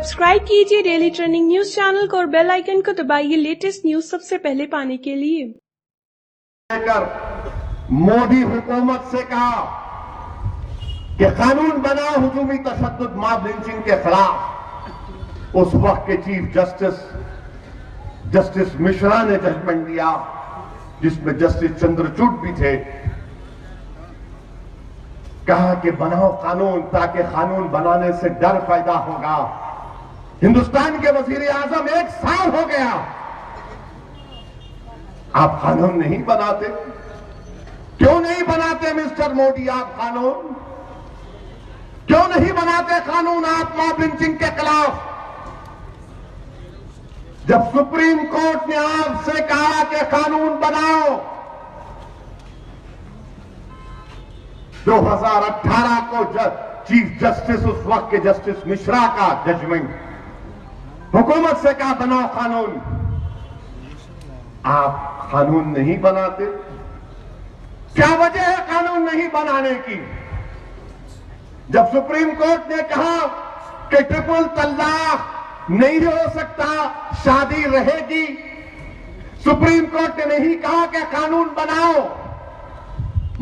Subscribe कीजिए daily trending news channel को और बेल आइकन को दबाइए लेटेस्ट न्यूज सबसे पहले पाने के लिए। मोदी हुकूमत से कहा कि कानून बनाओ हुजूमी तशद्दुद मॉब लिंचिंग के खिलाफ। उस वक्त के चीफ जस्टिस मिश्रा ने जजमेंट दिया, जिसमें जस्टिस चंद्रचूड़ भी थे। कहा कि बनाओ कानून ताकि कानून बनाने से डर पैदा होगा। हिंदुस्तान के वजीर आजम 1 साल हो गया, आप कानून नहीं बनाते। क्यों नहीं बनाते मिस्टर मोदी आप कानून? क्यों नहीं बनाते कानून आप मॉब लिंचिंग के खिलाफ? जब सुप्रीम कोर्ट ने आपसे कहा कि कानून बनाओ, 2018 को चीफ जस्टिस उस वक्त के जस्टिस मिश्रा का जजमेंट, हुकूमत से कहा बनाओ कानून, आप कानून नहीं बनाते। क्या वजह है कानून नहीं बनाने की? जब सुप्रीम कोर्ट ने कहा कि ट्रिपल तलाक नहीं हो सकता, शादी रहेगी, सुप्रीम कोर्ट ने नहीं कहा कि कानून बनाओ।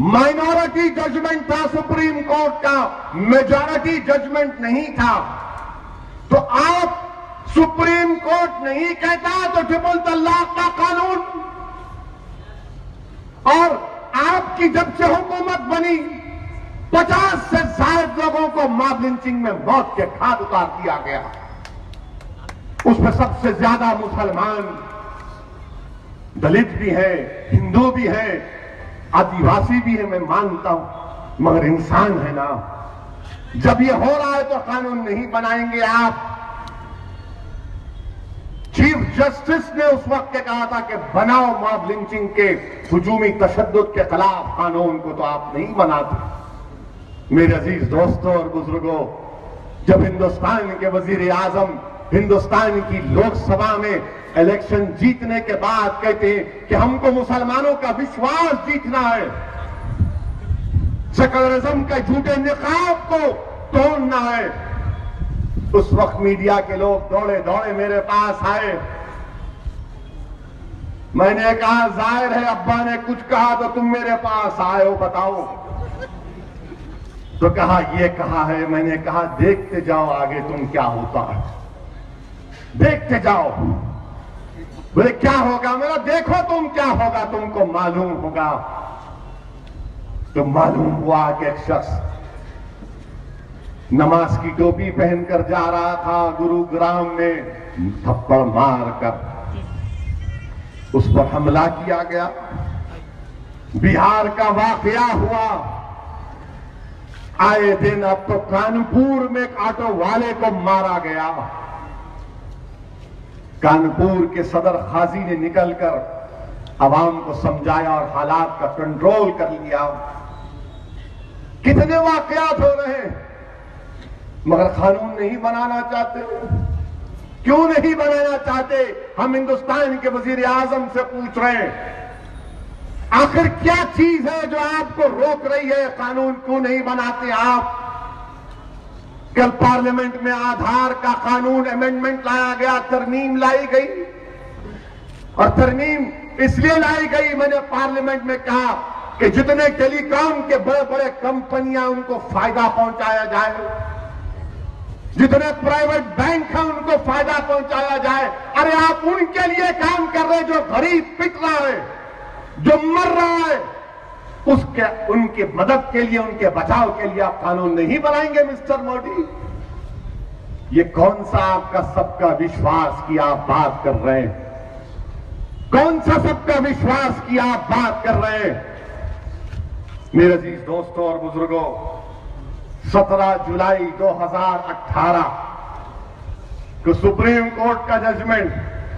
माइनॉरिटी जजमेंट था सुप्रीम कोर्ट का, मेजॉरिटी जजमेंट नहीं था। तो आप सुप्रीम कोर्ट नहीं कहता तो ट्रिपल तलाक का कानून, और आपकी जब से हुकूमत बनी 50 से ज्यादा लोगों को मॉब लिंचिंग में मौत के घाट उतार दिया गया। उसमें सबसे ज्यादा मुसलमान, दलित भी है, हिंदू भी है, आदिवासी भी है, मैं मानता हूं, मगर इंसान है ना। जब ये हो रहा है तो कानून नहीं बनाएंगे आप? चीफ जस्टिस ने उस वक्त कहा था कि बनाओ मॉब लिंचिंग के हुजूमी तशद्दुद के खिलाफ कानून को, तो आप नहीं बनाते। मेरे अजीज दोस्तों और बुजुर्गों, जब हिंदुस्तान के वजीर आजम हिंदुस्तान की लोकसभा में इलेक्शन जीतने के बाद कहते हैं कि हमको मुसलमानों का विश्वास जीतना है, सेकुलरिज्म के झूठे निकाब को तोड़ना है, उस वक्त मीडिया के लोग दौड़े दौड़े मेरे पास आए। मैंने कहा जाहिर है अब्बा ने कुछ कहा तो तुम मेरे पास आए हो, बताओ। तो कहा ये कहा है। मैंने कहा देखते जाओ आगे तुम क्या होता है, देखते जाओ। बोले क्या होगा? मेरा देखो तुम क्या होगा, तुमको मालूम होगा। तो मालूम हुआ कि एक शख्स नमाज की टोपी पहनकर जा रहा था, गुरुग्राम में थप्पड़ मारकर उस पर हमला किया गया। बिहार का वाकया हुआ, आए दिन अब तो कानपुर में एक ऑटो वाले को मारा गया। कानपुर के सदर काजी ने निकलकर आवाम को समझाया और हालात का कंट्रोल कर लिया। कितने वाकयात हो रहे हैं, मगर कानून नहीं बनाना चाहते। क्यों नहीं बनाना चाहते? हम हिंदुस्तान के वजीर आजम से पूछ रहे हैं, आखिर क्या चीज है जो आपको रोक रही है? कानून क्यों नहीं बनाते आप? कल पार्लियामेंट में आधार का कानून अमेंडमेंट लाया गया, तरमीम लाई गई, और तरमीम इसलिए लाई गई, मैंने पार्लियामेंट में कहा कि जितने टेलीकॉम के बड़े बड़े कंपनियां उनको फायदा पहुंचाया जाए, जितने प्राइवेट बैंक हैं उनको फायदा पहुंचाया जाए। अरे आप उनके लिए काम कर रहे हैं जो गरीब पिट रहा है, जो मर रहा है, उसके उनकी मदद के लिए, उनके बचाव के लिए आप कानून नहीं बनाएंगे मिस्टर मोदी? ये कौन सा आपका सबका विश्वास की आप बात कर रहे हैं? कौन सा सबका विश्वास की आप बात कर रहे हैं? मेरे अजीज दोस्तों और बुजुर्गों, 17 जुलाई 2018 को सुप्रीम कोर्ट का जजमेंट।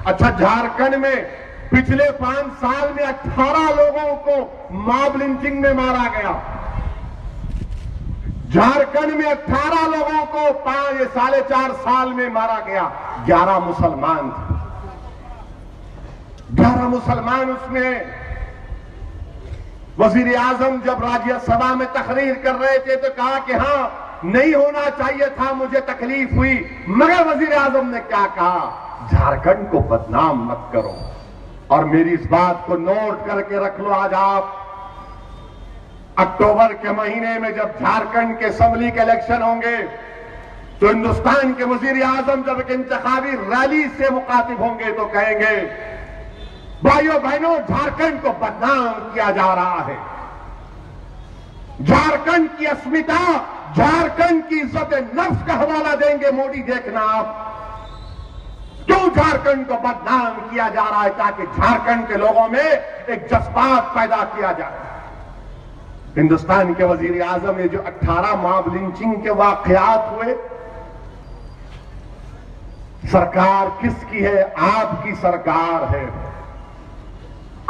अच्छा, झारखंड में पिछले 5 साल में 18 लोगों को मॉब लिंचिंग में मारा गया। झारखंड में 18 लोगों को 4.5 साल में मारा गया। 11 मुसलमान थे, 11 मुसलमान। उसमें वजीर आजम जब राज्यसभा में तकरीर कर रहे थे तो कहा कि हाँ, नहीं होना चाहिए था, मुझे तकलीफ हुई, मगर वजीर आजम ने क्या कहा, झारखंड को बदनाम मत करो। और मेरी इस बात को नोट करके रख लो, आज आप अक्टूबर के महीने में जब झारखंड के असेंबली के इलेक्शन होंगे तो हिंदुस्तान के वजीर आजम जब एक इंतखाबी रैली से मुखातिब होंगे तो कहेंगे, भाइयों बहनों, झारखंड को बदनाम किया जा रहा है, झारखंड की अस्मिता, झारखंड की इज्जत नफ्स का हवाला देंगे मोदी। देखना आप क्यों झारखंड को बदनाम किया जा रहा है, ताकि झारखंड के लोगों में एक जज्बात पैदा किया जाए। हिंदुस्तान के वजीर आजम ने जो 18 मॉब लिंचिंग के वाकयात हुए, सरकार किसकी है? आपकी सरकार है,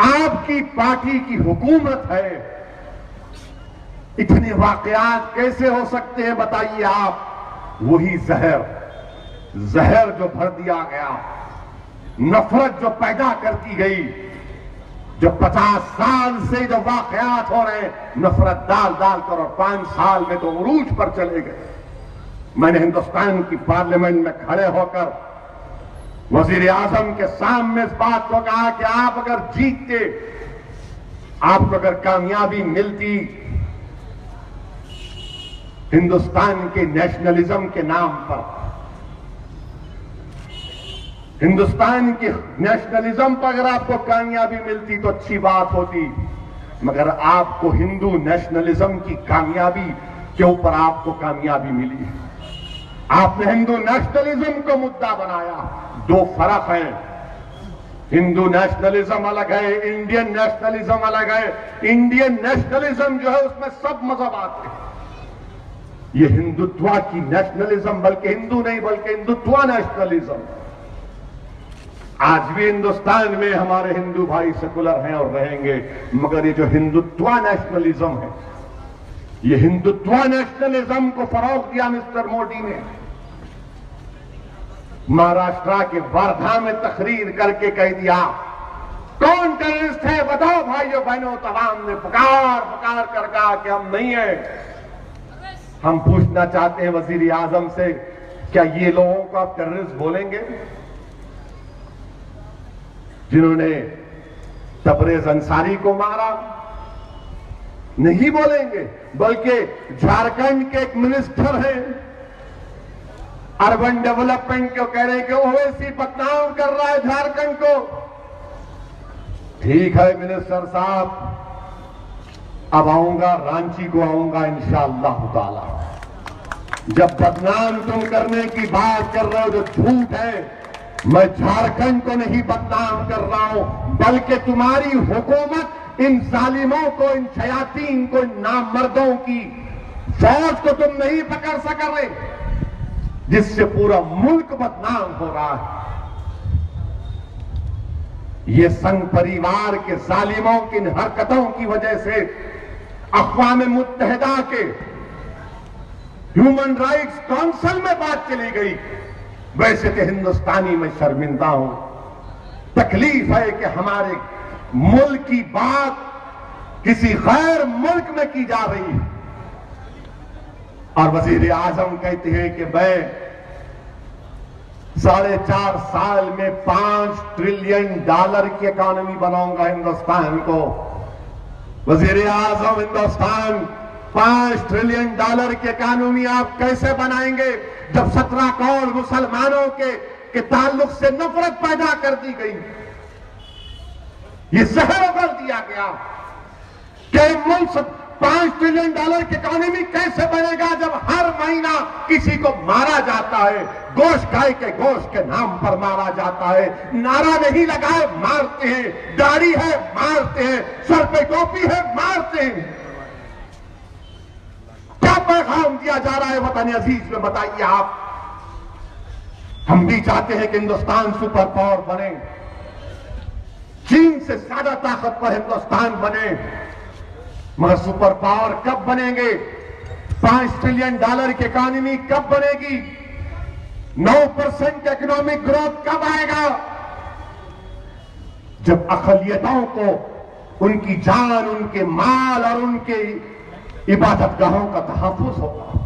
आपकी पार्टी की हुकूमत है। इतने वाकयात कैसे हो सकते हैं बताइए आप? वही जहर जो भर दिया गया, नफरत जो पैदा करती गई, जो 50 साल से जो वाकयात हो रहे हैं, नफरत डाल कर और 5 साल में तो उरूज पर चले गए। मैंने हिंदुस्तान की पार्लियामेंट में खड़े होकर वजीर आजम के सामने इस बात को कहा कि आप अगर जीतते, आपको अगर कामयाबी मिलती हिंदुस्तान के नेशनलिज्म के नाम पर, हिंदुस्तान के नेशनलिज्म पर अगर आपको कामयाबी मिलती तो अच्छी बात होती, मगर आपको हिंदू नेशनलिज्म की कामयाबी के ऊपर आपको कामयाबी मिली। आपने हिंदू नेशनलिज्म को मुद्दा बनाया। दो फर्क है, हिंदू नेशनलिज्म अलग है, इंडियन नेशनलिज्म अलग है। इंडियन नेशनलिज्म जो है उसमें सब मजहब आते हैं। ये हिंदुत्व की नेशनलिज्म, बल्कि हिंदू नहीं बल्कि हिंदुत्व नेशनलिज्म। आज भी हिंदुस्तान में हमारे हिंदू भाई सेकुलर हैं और रहेंगे, मगर ये जो हिंदुत्व नेशनलिज्म है, ये हिंदुत्व नेशनलिज्म को फरोग दिया मिस्टर मोदी ने। महाराष्ट्र के वर्धा में तकरीर करके कह दिया, कौन टेररिस्ट है बताओ भाइयों बहनों। तमाम ने पुकार कर कहा कि हम नहीं है। हम पूछना चाहते हैं वजीर आजम से, क्या ये लोगों को आप टेररिस्ट बोलेंगे जिन्होंने तबरेज अंसारी को मारा? नहीं बोलेंगे। बल्कि झारखंड के एक मिनिस्टर हैं, अर्बन डेवलपमेंट को कह रहे हैं कि ओवैसी बदनाम कर रहा है झारखंड को। ठीक है मिनिस्टर साहब, अब आऊंगा, रांची को आऊंगा इंशाअल्लाह ताला। जब बदनाम तुम करने की बात कर रहे हो जो झूठ है, मैं झारखंड को नहीं बदनाम कर रहा हूं, बल्कि तुम्हारी हुकूमत इन जालिमों को, इन शयातीन को, इन नामर्दों की फौज को तुम नहीं पकड़ सक रहे, जिससे पूरा मुल्क बदनाम हो रहा है। ये संघ परिवार के जालिमों की इन हरकतों की वजह से अक़वाम मुत्तहिदा के ह्यूमन राइट्स काउंसिल में बात चली गई। वैसे तो हिंदुस्तानी में शर्मिंदा हूं, तकलीफ है कि हमारे मुल्क की बात किसी गैर मुल्क में की जा रही है। और वजीर आजम कहते हैं कि मैं 4.5 साल में $5 ट्रिलियन की इकॉनमी बनाऊंगा हिंदुस्तान को। वजीर आजम, हिंदुस्तान $5 ट्रिलियन की इकॉनमी आप कैसे बनाएंगे जब 17 करोड़ मुसलमानों के ताल्लुक से नफरत पैदा कर दी गई? ये जहर उगल दिया गया कि मुल्क $5 ट्रिलियन की इकॉनमी कैसे बनेगा जब हर महीना किसी को मारा जाता है, गोश्त गाय के गोश्त के नाम पर मारा जाता है, नारा नहीं लगाए मारते हैं, दाढ़ी है मारते हैं, सर पे टोपी है मारते हैं। क्या पैगाम दिया जा रहा है वतन अजीज में बताइए आप? हम भी चाहते हैं कि हिंदुस्तान सुपर पावर बने, चीन से ज्यादा ताकतवर हिंदुस्तान बने, मगर सुपर पावर कब बनेंगे? $5 ट्रिलियन की इकॉनमी कब बनेगी? 9% इकोनॉमिक ग्रोथ कब आएगा? जब अक़लियतों को उनकी जान, उनके माल और उनके इबादतगाहों का तहफ़्फ़ुज़ होगा।